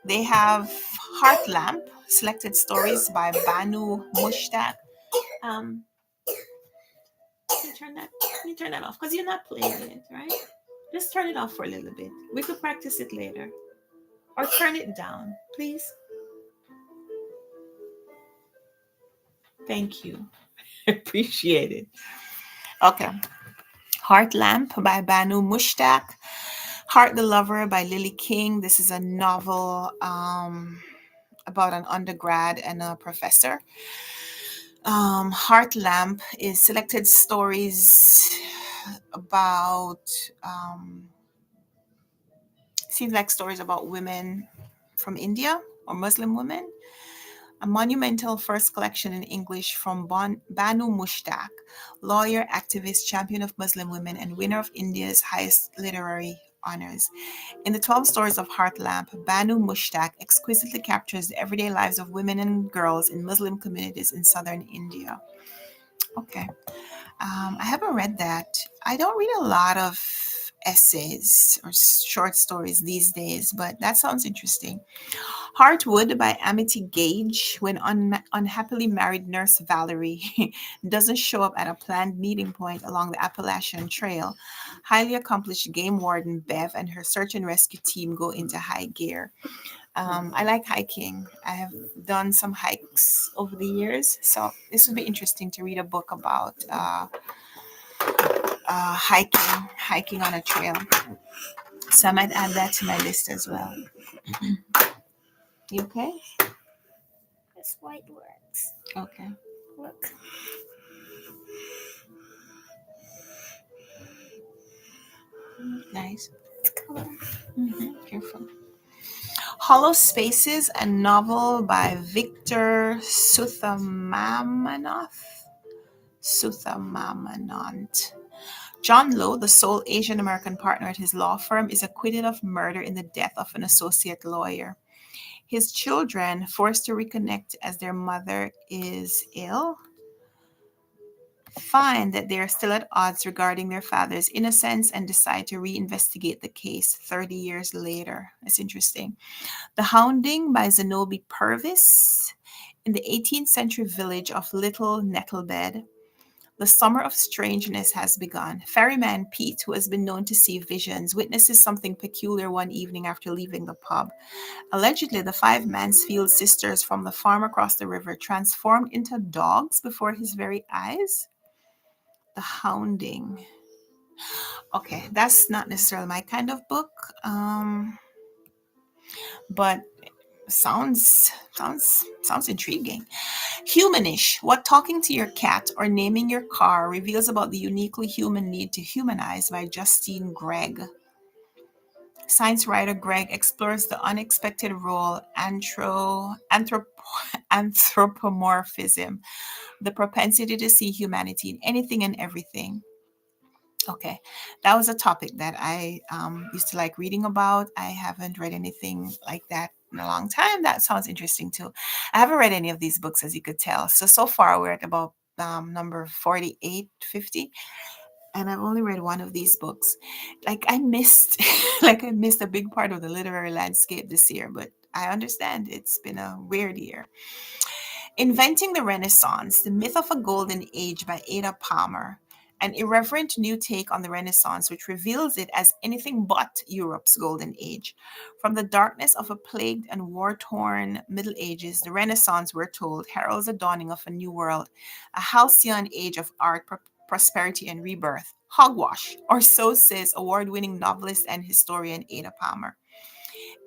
They have Heart Lamp, selected stories by Banu Mushtaq. Um, can you turn that off? Because you're not playing it, right? Just turn it off for a little bit. We could practice it later. Or turn it down, please. Thank you. Appreciate it. Okay. Heart Lamp by Banu Mushtaq. Heart the Lover by Lily King. This is a novel about an undergrad and a professor. Heart Lamp is selected stories about, seems like stories about women from India or Muslim women. A monumental first collection in English from Banu Mushtaq, lawyer, activist, champion of Muslim women, and winner of India's highest literary honors. In the 12 stories of Heart Lamp, Banu Mushtaq exquisitely captures the everyday lives of women and girls in Muslim communities in southern India. Okay. I haven't read that. I don't read a lot of essays or short stories these days, but that sounds interesting. Heartwood by Amity Gage. When unhappily married nurse Valerie doesn't show up at a planned meeting point along the Appalachian Trail, highly accomplished game warden Bev and her search and rescue team go into high gear. I like hiking. I have done some hikes over the years, so this would be interesting to read a book about hiking on a trail. So I might add that to my list as well. You okay?
This light works.
Okay.
Look.
Nice.
It's color.
Careful. Hollow Spaces, a novel by Victor Suthamamanont. John Lowe, the sole Asian American partner at his law firm, is acquitted of murder in the death of an associate lawyer. His children, forced to reconnect as their mother is ill, find that they are still at odds regarding their father's innocence and decide to reinvestigate the case 30 years later. That's interesting. The Hounding by Zenobi Purvis. In the 18th century village of Little Nettlebed, the summer of strangeness has begun. Ferryman Pete, who has been known to see visions, witnesses something peculiar one evening after leaving the pub. Allegedly, the five Mansfield sisters from the farm across the river transformed into dogs before his very eyes. The Hounding. Okay, that's not necessarily my kind of book, but sounds intriguing. Humanish, what talking to your cat or naming your car reveals about the uniquely human need to humanize by Justine Gregg. Science writer Gregg explores the unexpected role anthropomorphism, the propensity to see humanity in anything and everything. Okay, that was a topic that I used to like reading about. I haven't read anything like that in a long time. That sounds interesting too. I haven't read any of these books, as you could tell. So far, we're at about number 48, 50, and I've only read one of these books. Like I missed, like I missed a big part of the literary landscape this year, but I understand it's been a weird year. Inventing the Renaissance, The Myth of a Golden Age by Ada Palmer, an irreverent new take on the Renaissance which reveals it as anything but Europe's golden age. From the darkness of a plagued and war-torn Middle Ages, the Renaissance, we're told, heralds the dawning of a new world, a halcyon age of art, prosperity, and rebirth. Hogwash, or so says award-winning novelist and historian Ada Palmer.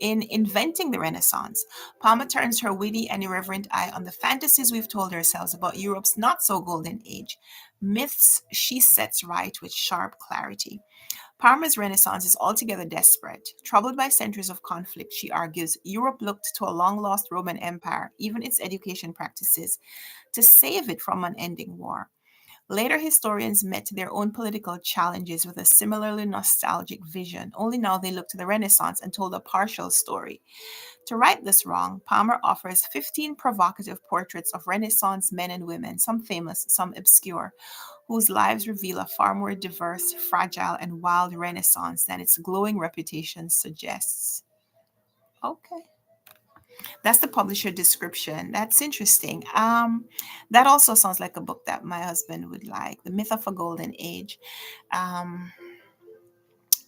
In Inventing the Renaissance, Palmer turns her witty and irreverent eye on the fantasies we've told ourselves about Europe's not so golden age. Myths she sets right with sharp clarity. Palmer's Renaissance is altogether desperate. Troubled by centuries of conflict, she argues, Europe looked to a long lost Roman Empire, even its education practices, to save it from an ending war. Later historians met their own political challenges with a similarly nostalgic vision, only now they look to the Renaissance and told a partial story. To right this wrong, Palmer offers 15 provocative portraits of Renaissance men and women, some famous, some obscure, whose lives reveal a far more diverse, fragile, and wild Renaissance than its glowing reputation suggests. Okay. That's the publisher description. That's interesting. That also sounds like a book that my husband would like. The Myth of a Golden Age. Um,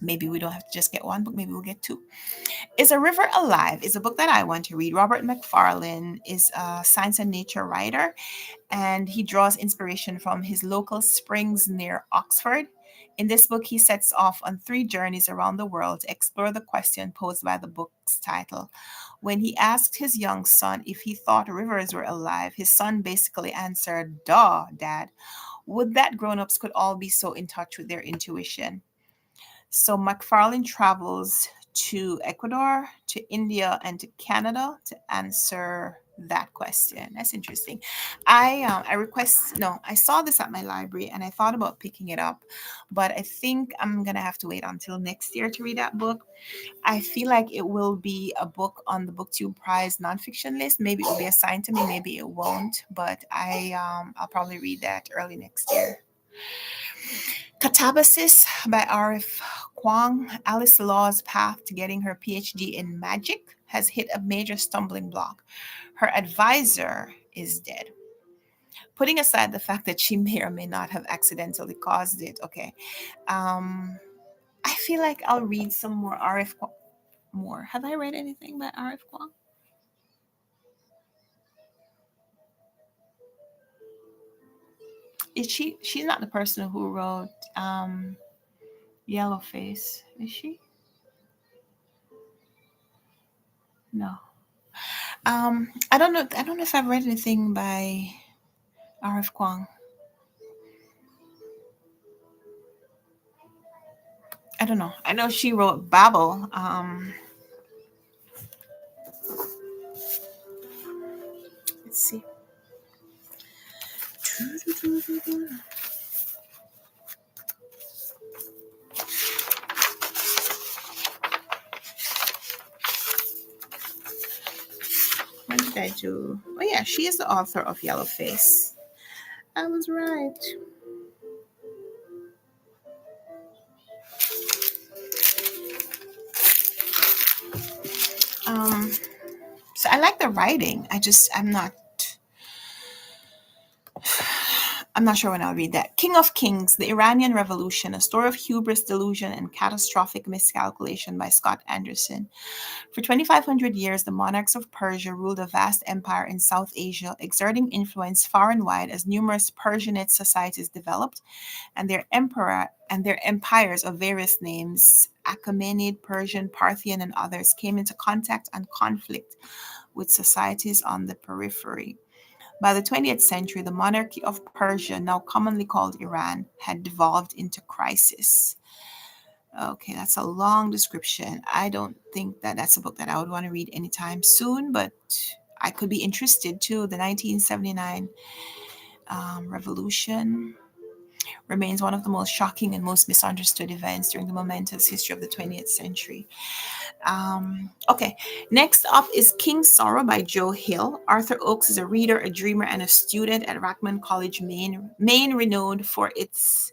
Maybe we don't have to just get one book. Maybe we'll get two. Is a River Alive is a book that I want to read. Robert McFarlane is a science and nature writer, and he draws inspiration from his local springs near Oxford. In this book, he sets off on three journeys around the world to explore the question posed by the book's title. When he asked his young son if he thought rivers were alive, his son basically answered, Duh, Dad. Would that grown ups could all be so in touch with their intuition? So McFarlane travels to Ecuador, to India, and to Canada to answer that question. That's interesting. I saw this at my library and I thought about picking it up, but I think I'm gonna have to wait until next year to read that book. I feel like it will be a book on the BookTube Prize nonfiction list. Maybe it will be assigned to me, maybe it won't, but I'll probably read that early next year. Catabasis by Arif Kwang. Alice Law's path to getting her PhD in magic has hit a major stumbling block. Her advisor is dead. Putting aside the fact that she may or may not have accidentally caused it, okay. Um, I feel like I'll read some more Arif Kwang. More. Have I read anything by Arif Kwang? Is she? She's not the person who wrote Yellowface, is she? No. I don't know. I don't know if I've read anything by R.F. Kuang. I don't know. I know she wrote Babel. Let's see. What did I do? Oh yeah, she is the author of Yellowface. I was right. Um, so I like the writing. I'm not sure when I'll read that. King of Kings, The Iranian Revolution, A Story of Hubris, Delusion, and Catastrophic Miscalculation by Scott Anderson. For 2,500 years, the monarchs of Persia ruled a vast empire in South Asia, exerting influence far and wide as numerous Persianate societies developed, and their empires of various names, Achaemenid, Persian, Parthian, and others, came into contact and conflict with societies on the periphery. By the 20th century, the monarchy of Persia, now commonly called Iran, had devolved into crisis. Okay, that's a long description. I don't think that that's a book that I would want to read anytime soon, but I could be interested too. The 1979 revolution remains one of the most shocking and most misunderstood events during the momentous history of the 20th century. Okay, next up is King's Sorrow by Joe Hill. Arthur Oakes is a reader, a dreamer, and a student at Rachman College, Maine renowned for its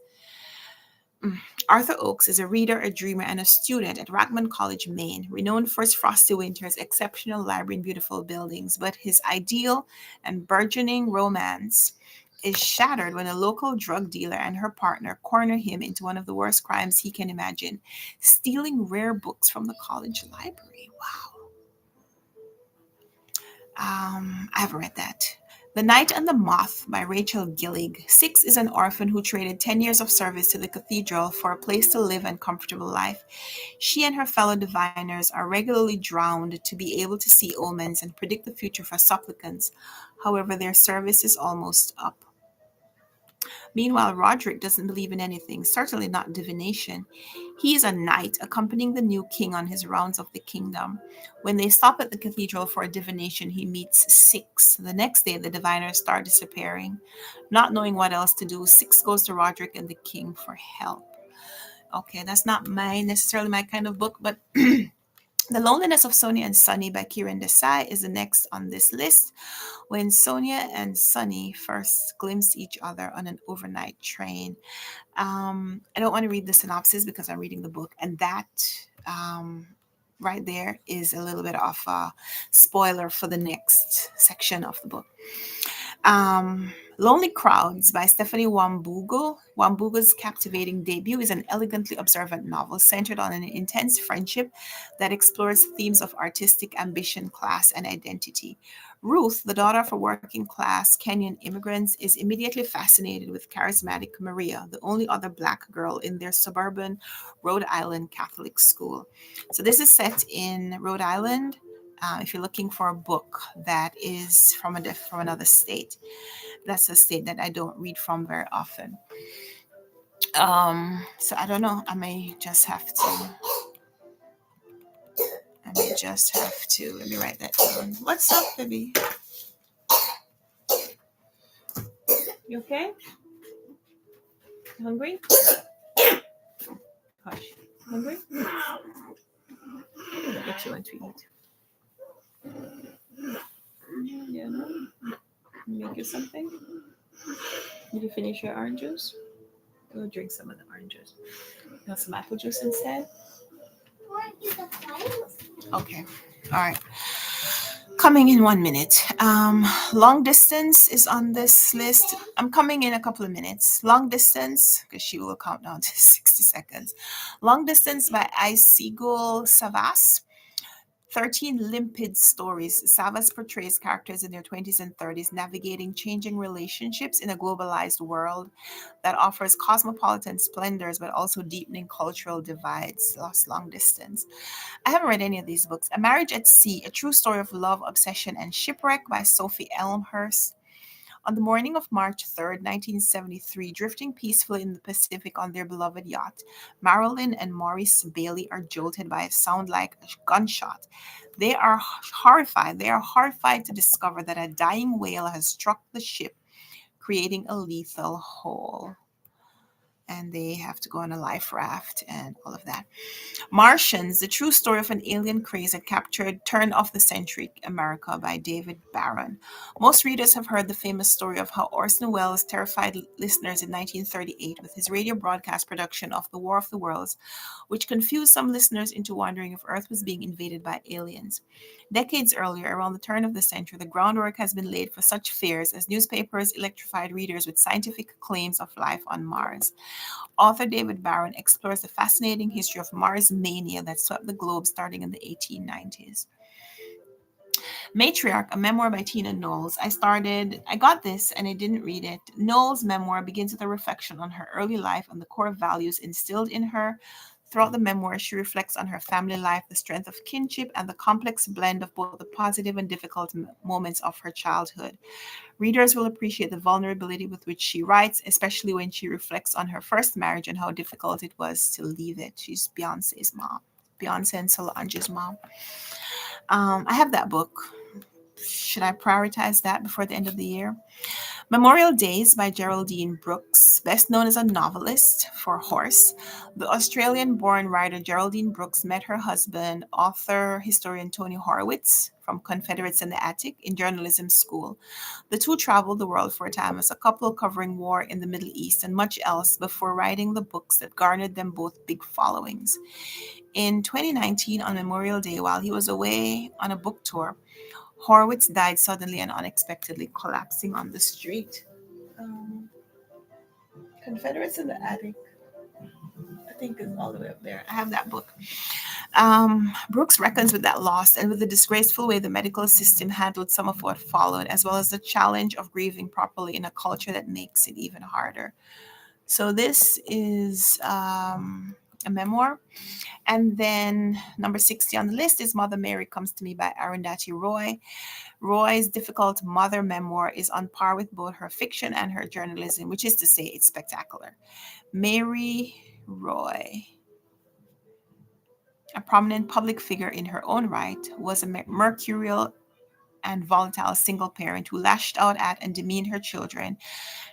Arthur Oakes is a reader, a dreamer, and a student at Rachman College, Maine, renowned for its frosty winters, exceptional library, and beautiful buildings. But his ideal and burgeoning romance is shattered when a local drug dealer and her partner corner him into one of the worst crimes he can imagine, stealing rare books from the college library. Wow. I've read that. The Knight and the Moth by Rachel Gillig. Six is an orphan who traded 10 years of service to the cathedral for a place to live and comfortable life. She and her fellow diviners are regularly drowned to be able to see omens and predict the future for supplicants. However, their service is almost up. Meanwhile, Roderick doesn't believe in anything, certainly not divination. He is a knight accompanying the new king on his rounds of the kingdom. When they stop at the cathedral for a divination, he meets Six. The next day, the diviners start disappearing. Not knowing what else to do, Six goes to Roderick and the king for help. Okay, that's not necessarily my kind of book, but The Loneliness of Sonia and Sunny by Kiran Desai is the next on this list. When Sonia and Sunny first glimpse each other on an overnight train. I don't want to read the synopsis because I'm reading the book, and that right there is a little bit of a spoiler for the next section of the book. Lonely Crowds by Stephanie Wambugo. Wambugo's captivating debut is an elegantly observant novel centered on an intense friendship that explores themes of artistic ambition, class, and identity. Ruth, the daughter of a working class Kenyan immigrants, is immediately fascinated with charismatic Maria, the only other black girl in their suburban Rhode Island Catholic school. So, this is set in Rhode Island. If you're looking for a book that is from another state, that's a state that I don't read from very often. So I don't know. I may just have to. Let me write that down. What's up, baby? You okay? Hungry? Hush. Hungry? What you want to eat? Yeah, no? Make you something? Did you finish your orange juice? Go drink some of the orange juice. You want some apple juice instead? Okay. All right. Coming in 1 minute. Long distance is on this list. I'm coming in a couple of minutes. Long distance, because she will count down to 60 seconds. Long distance by Isigul Savas. 13 limpid stories. Savas portrays characters in their 20s and 30s navigating changing relationships in a globalized world that offers cosmopolitan splendors but also deepening cultural divides. Lost long distance. I haven't read any of these books. A Marriage at Sea, A True Story of Love, Obsession, and Shipwreck by Sophie Elmhurst. On the morning of March 3rd, 1973, drifting peacefully in the Pacific on their beloved yacht, Marilyn and Maurice Bailey are jolted by a sound like a gunshot. They are horrified. They are horrified to discover that a dying whale has struck the ship, creating a lethal hole. And they have to go on a life raft and all of that. Martians, the true story of an alien craze that captured turn of the century America by David Barron. Most readers have heard the famous story of how Orson Welles terrified listeners in 1938 with his radio broadcast production of The War of the Worlds, which confused some listeners into wondering if Earth was being invaded by aliens. Decades earlier, around the turn of the century, the groundwork has been laid for such fears as newspapers electrified readers with scientific claims of life on Mars. Author David Barron explores the fascinating history of Mars mania that swept the globe starting in the 1890s. Matriarch, a memoir by Tina Knowles. I got this and I didn't read it. Knowles' memoir begins with a reflection on her early life and the core values instilled in her. Throughout the memoir, she reflects on her family life, the strength of kinship, and the complex blend of both the positive and difficult moments of her childhood. Readers will appreciate the vulnerability with which she writes, especially when she reflects on her first marriage and how difficult it was to leave it. She's Beyonce's mom, Beyonce and Solange's mom. I have that book. Should I prioritize that before the end of the year? Memorial Days by Geraldine Brooks, best known as a novelist for Horse. The Australian born writer Geraldine Brooks met her husband, author historian Tony Horowitz from Confederates in the Attic in journalism school. The two traveled the world for a time as a couple covering war in the Middle East and much else before writing the books that garnered them both big followings. In 2019, on Memorial Day, while he was away on a book tour, Horowitz died suddenly and unexpectedly, collapsing on the street. Um, Confederates in the Attic, I think, is all the way up there. I have that book. Brooks reckons with that loss and with the disgraceful way the medical system handled some of what followed, as well as the challenge of grieving properly in a culture that makes it even harder. So, this is a memoir. And then number 60 on the list is Mother Mary Comes to Me by Arundhati Roy. Roy's difficult mother memoir is on par with both her fiction and her journalism, which is to say, it's spectacular. Mary Roy, a prominent public figure in her own right, was a mercurial and volatile single parent who lashed out at and demeaned her children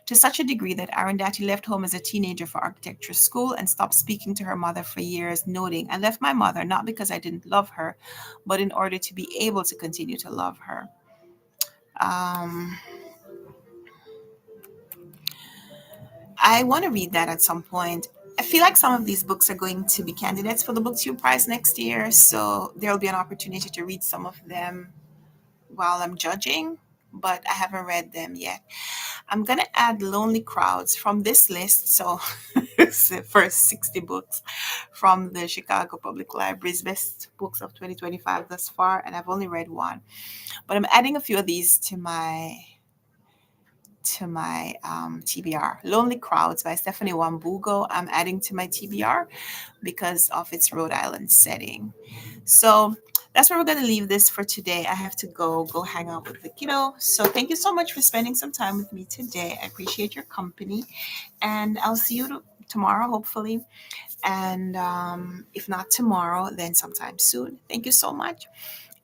to such a degree that Arundhati left home as a teenager for architecture school and stopped speaking to her mother for years, noting, I left my mother not because I didn't love her, but in order to be able to continue to love her. Um, I want to read that at some point. I feel like some of these books are going to be candidates for the Booktube Prize next year, so there'll be an opportunity to read some of them while I'm judging, but I haven't read them yet. I'm going to add Lonely Crowds from this list, so it's the first 60 books from the Chicago Public Library's best books of 2025 thus far, and I've only read one. But I'm adding a few of these to my TBR. Lonely Crowds by Stephanie Wambugo. I'm adding to my TBR because of its Rhode Island setting. So that's where we're going to leave this for today. I have to go hang out with the kiddo. So thank you so much for spending some time with me today. I appreciate your company, and I'll see you tomorrow, hopefully. And if not tomorrow, then sometime soon. Thank you so much.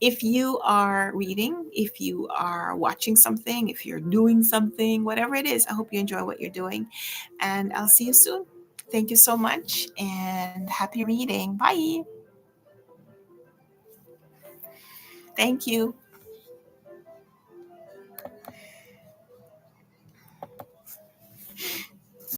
If you are reading, if you are watching something, if you're doing something, whatever it is, I hope you enjoy what you're doing. And I'll see you soon. Thank you so much and happy reading. Bye. Thank you.